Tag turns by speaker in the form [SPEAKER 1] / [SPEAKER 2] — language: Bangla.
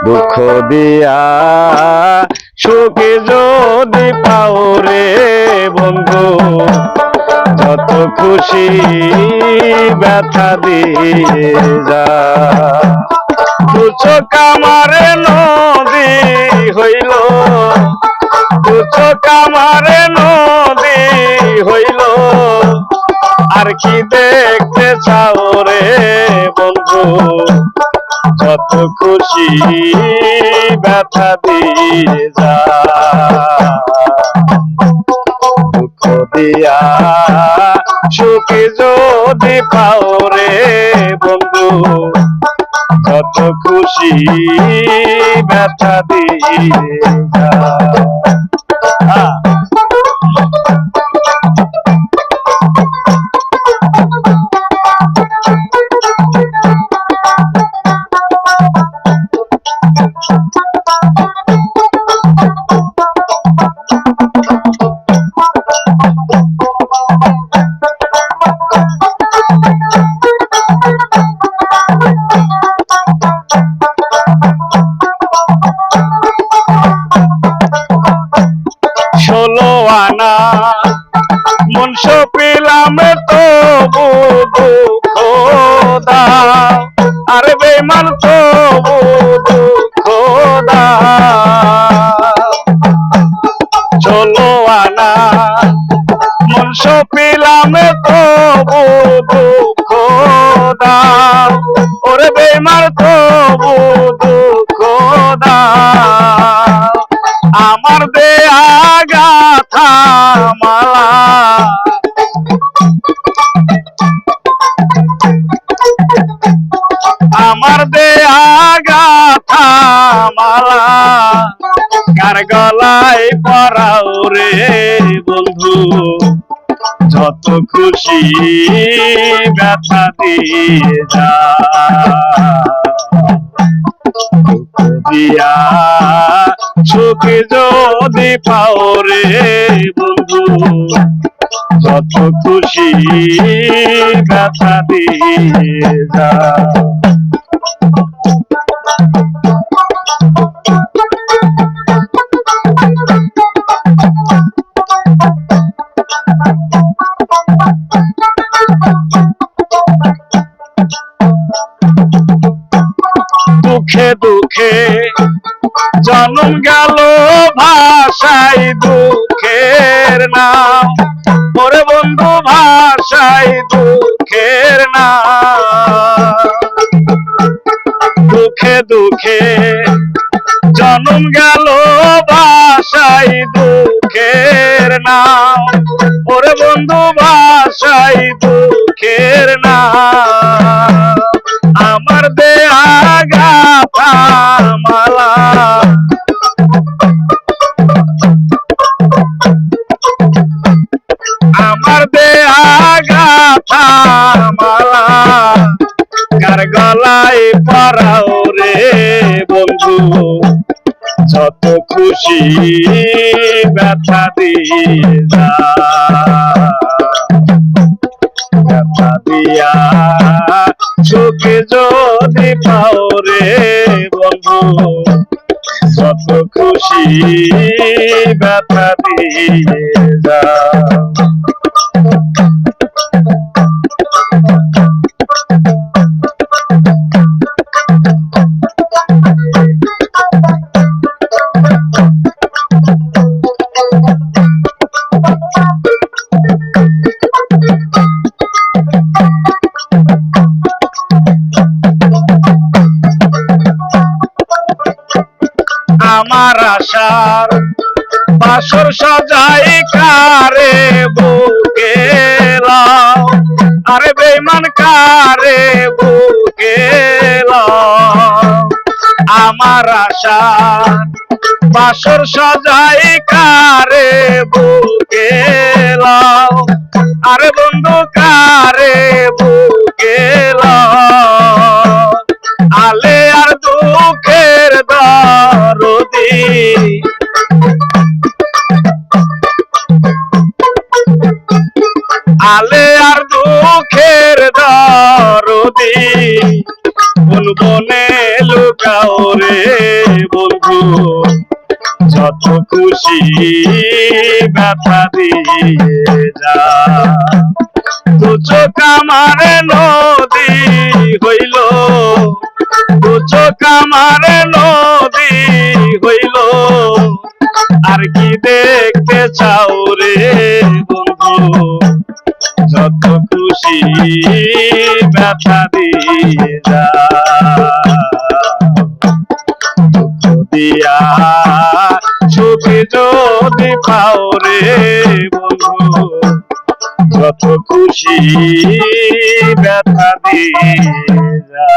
[SPEAKER 1] দুঃখ দিয়া সুখে যদি পাও রে বন্ধু, যত খুশি ব্যথা দিয়ে যা। দু চোখ আমার নদী হইল, দু চোখ আমার নদী হইল, আর কি দেখতে চাও রে বন্ধু, যত খুশি ব্যথা দিয়ে যা। দুঃখ দিয়া সুখে যদি পাও রে বন্ধু, যত খুশি ব্যথা দিয়ে যা। ষোলো আনা মনস পেলাম তবু দুঃখ দাও, আর বেমান তবু দুঃখ দাও। ষোলো আনা মনস পেলাম তবু দুঃখ দাও, ওরে বেমান তবু দুঃখ দাও। আমার দেয়া গাথা মালা, আমার দেয়া গাথা মালা, কার গলায় পরাও রে বন্ধু, যত খুশি ব্যথা দিয়ে যা। দুঃখ দিয়া সুখে যদি পাও রে বন্ধু, যত খুশি ব্যথা দিয়ে যা। দুঃখে দুঃখে জন্ম গেল ভাষাই দুঃখের নাম, ওরে বন্ধু ভাষাই দুঃখের নাম। দুঃখে দুঃখে জন্ম গেল ভাষাই দুঃখের নাম, ওরে বন্ধু ভাষাই দুঃখের নাম। আমার দেয়া গাথা মালা, আমার দেয়া গাথা মালা, কার গলায় পরাও রে বন্ধু, যত খুশি ব্যথা দিয়ে যা। ব্যথা দিয়া সুখে যদি পাও রে বন্ধু, যত খুশি ব্যথা দিয়ে যা। আমার আশার বাসর সাজাই কারে বুকে লাও, আরে বেঈমান কারে বুকে লাও। আমার আশার বাসর সাজাই কারে বুকে লাও, আরে বন্ধু কারে বুকে লাও। আলে আর দুঃখের দরদি, আলে আর দুঃখের দরদি, কোন বনে লুকাও রে যত খুশি ব্যথা দিয়ে যা দু চোখ আমার নদী হইল দু চোখ আমার নদী হইল আর কি দেখতে চাও রে বন্ধু যত খুশি ব্যথা দিয়ে যা দুঃখ দিয়া সুখে যদি পাও রে বন্ধু যত খুশি ব্যথা দিয়ে যা।